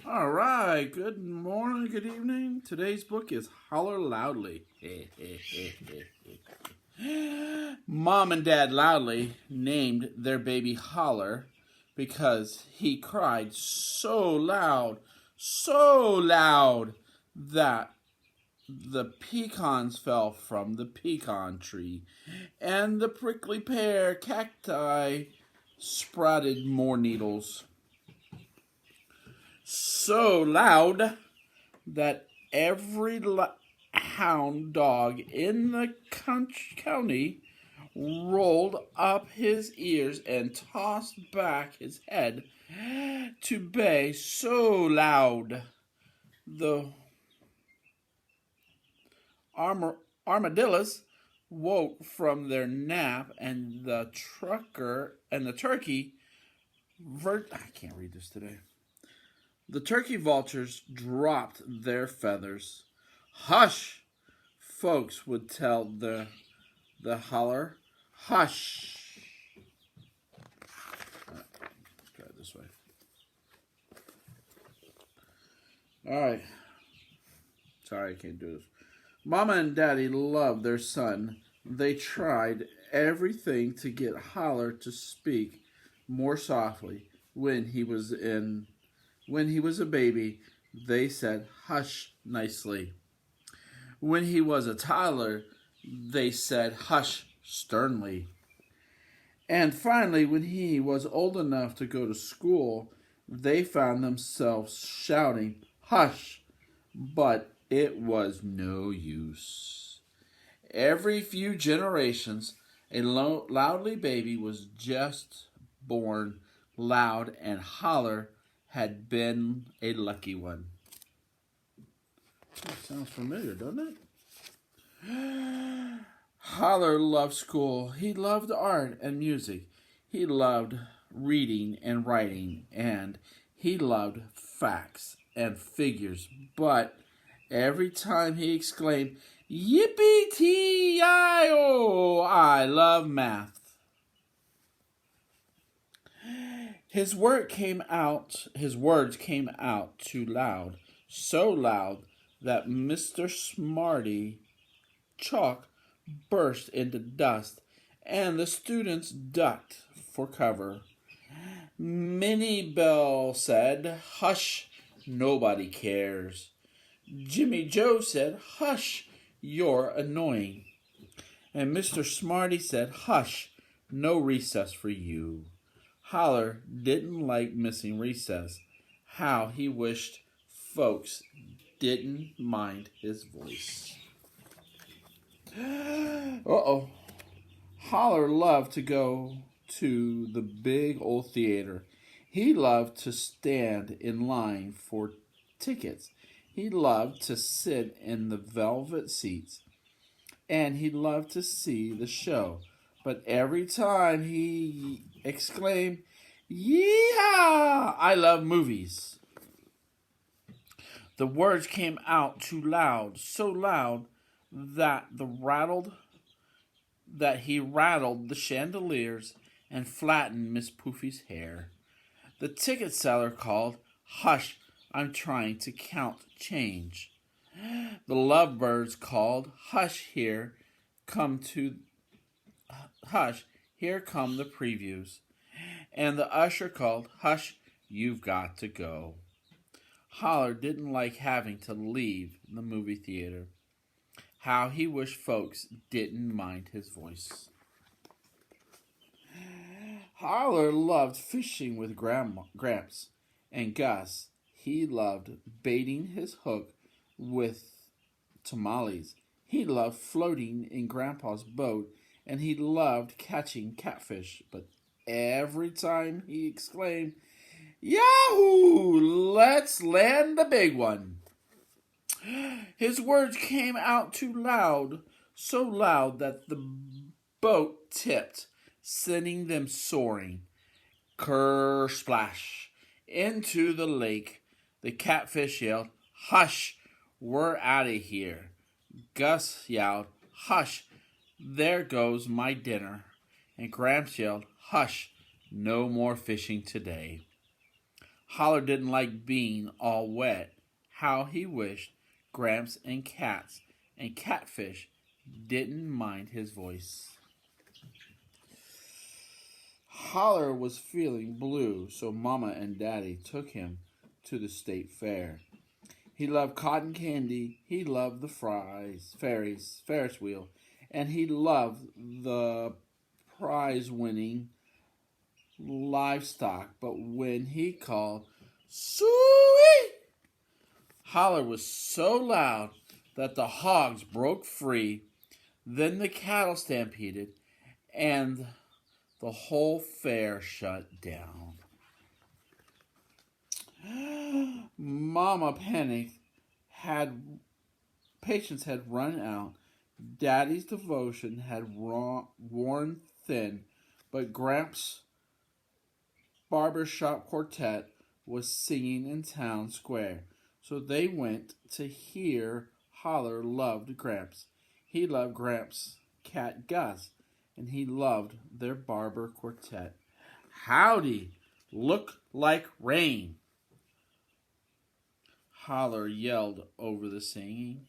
All right, good morning, good evening. Today's book is Holler Loudly. Mom and Dad Loudly named their baby Holler because he cried so loud that the pecans fell from the pecan tree, and the prickly pear cacti sprouted more needles. So loud that every hound dog in the county rolled up his ears and tossed back his head to bay so loud. The armadillos woke from their nap, and the turkey I can't read this today. The turkey vultures dropped their feathers. Hush! Folks would tell the holler. Hush! Let's try it this way. Alright. Sorry, I can't do this. Mama and Daddy loved their son. They tried everything to get Holler to speak more softly. When he was a baby, they said hush nicely. When he was a toddler, they said hush sternly. And finally, when he was old enough to go to school, they found themselves shouting hush, but it was no use. Every few generations, a loudly baby was just born loud, and Holler had been a lucky one. That sounds familiar, doesn't it? Holler loved school. He loved art and music. He loved reading and writing, and he loved facts and figures. But every time he exclaimed, "Yippee-ti-I-O, I love math," His words came out too loud, so loud that Mr. Smarty Chalk burst into dust, and the students ducked for cover. Minnie Bell said, "Hush, nobody cares." Jimmy Joe said, "Hush, you're annoying." And Mr. Smarty said, "Hush, no recess for you." Holler didn't like missing recess. How he wished folks didn't mind his voice. Uh-oh. Holler loved to go to the big old theater. He loved to stand in line for tickets. He loved to sit in the velvet seats. And he loved to see the show. But every time he exclaimed, "Yeehaw! I love movies," the words came out too loud, so loud that he rattled the chandeliers and flattened Miss Poofy's hair. The ticket seller called, "Hush, I'm trying to count change." The lovebirds called, Hush, here come the previews." And the usher called, "Hush, you've got to go." Holler didn't like having to leave the movie theater. How he wished folks didn't mind his voice. Holler loved fishing with Gramps and Gus. He loved baiting his hook with tamales. He loved floating in Grandpa's boat, and he loved catching catfish. But every time he exclaimed, "Yahoo! Let's land the big one," his words came out too loud, so loud that the boat tipped, sending them soaring, ker-splash, into the lake. The catfish yelled, "Hush, we're out of here." Gus yelled, "Hush, there goes my dinner." And Gramps yelled, "Hush, no more fishing today." Holler didn't like being all wet. How he wished Gramps and cats and catfish didn't mind his voice. Holler was feeling blue, so Mama and Daddy took him to the state fair. He loved cotton candy, he loved the Ferris wheel, and he loved the prize winning livestock. But when he called, Suey! Holler was so loud that the hogs broke free, then the cattle stampeded, and the whole fair shut down. Mama panicked. Patience had run out. Daddy's devotion had worn thin, but Gramps' barbershop quartet was singing in town square. So they went to hear Holler loved Gramps. He loved Gramps' cat Gus, and he loved their barber quartet. Howdy, look like rain. Holler yelled over the singing.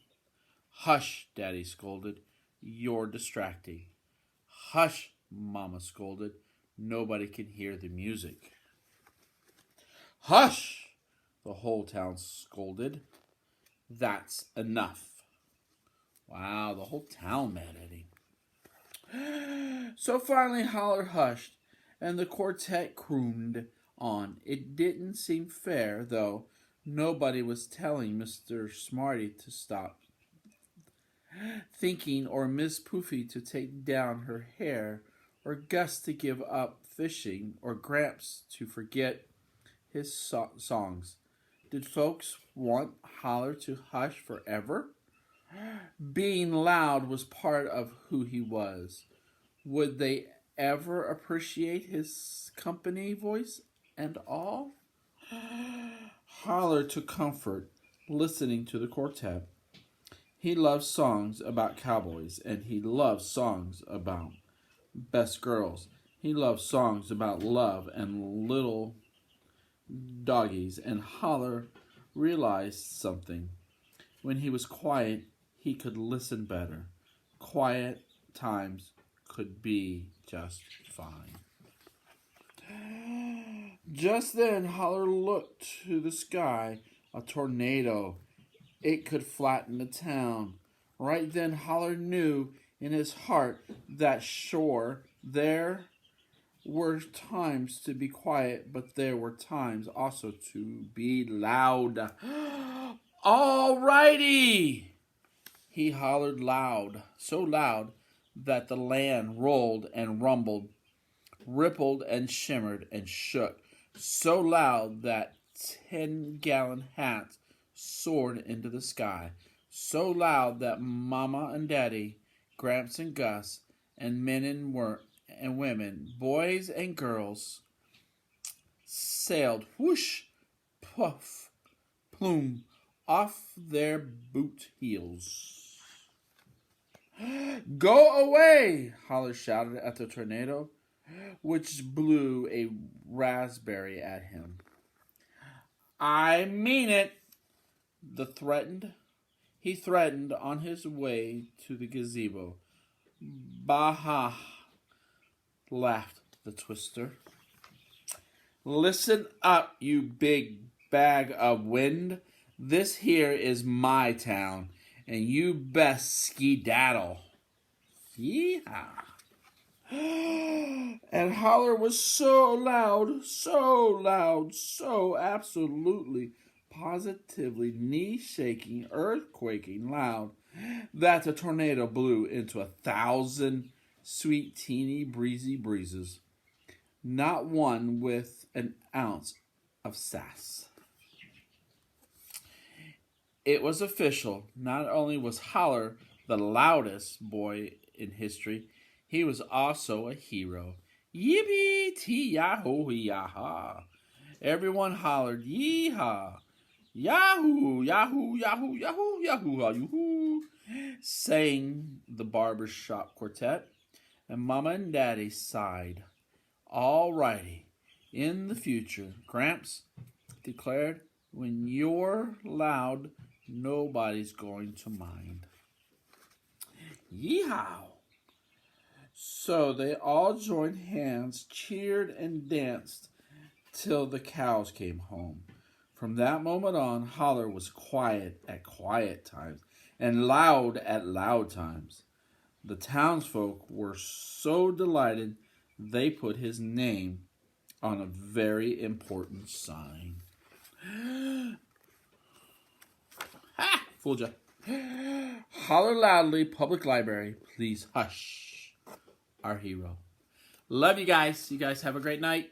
Hush, Daddy scolded. You're distracting. Hush, Mama scolded. Nobody can hear the music. Hush, the whole town scolded. That's enough. Wow, the whole town mad at him. So finally Holler hushed, and the quartet crooned on. It didn't seem fair, though. Nobody was telling Mr. Smarty to stop thinking, or Miss Poofy to take down her hair, or Gus to give up fishing, or Gramps to forget his songs. Did folks want Holler to hush forever? Being loud was part of who he was. Would they ever appreciate his company voice and all? Holler took comfort listening to the quartet. He loved songs about cowboys, and he loved songs about best girls. He loved songs about love and little doggies, and Holler realized something. When he was quiet, he could listen better. Quiet times could be just fine. Just then, Holler looked to the sky. A tornado. It could flatten the town. Right then, Holler knew in his heart that sure, there were times to be quiet, but there were times also to be loud. All righty! He hollered loud, so loud that the land rolled and rumbled, rippled and shimmered and shook, so loud that 10-gallon hats soared into the sky, so loud that Mama and Daddy, Gramps and Gus, and men and women, boys and girls, sailed whoosh, puff, plume, off their boot heels. Go away! Holler shouted at the tornado, which blew a raspberry at him. I mean it, he threatened on his way to the gazebo. Bah, laughed the twister. Listen up, you big bag of wind. This here is my town, and you best skedaddle. Yeehaw. And Holler was so loud, so absolutely, positively, knee-shaking, earthquaking loud, that the tornado blew into 1,000 sweet, teeny, breezy breezes, not one with an ounce of sass. It was official. Not only was Holler the loudest boy in history, he was also a hero. Yippee-tee-yahoo-yaha. Everyone hollered, yeehaw. Yahoo, yahoo, yahoo, yahoo, yahoo, yahoo, sang the barbershop quartet, and Mama and Daddy sighed. All righty. In the future, Gramps, declared. When you're loud, nobody's going to mind. Yeehaw! So they all joined hands, cheered, and danced till the cows came home. From that moment on, Hollar was quiet at quiet times and loud at loud times. The townsfolk were so delighted they put his name on a very important sign. Ha! Fooled ya. Holler loudly, public library. Please hush. Our hero. Love you guys. You guys have a great night.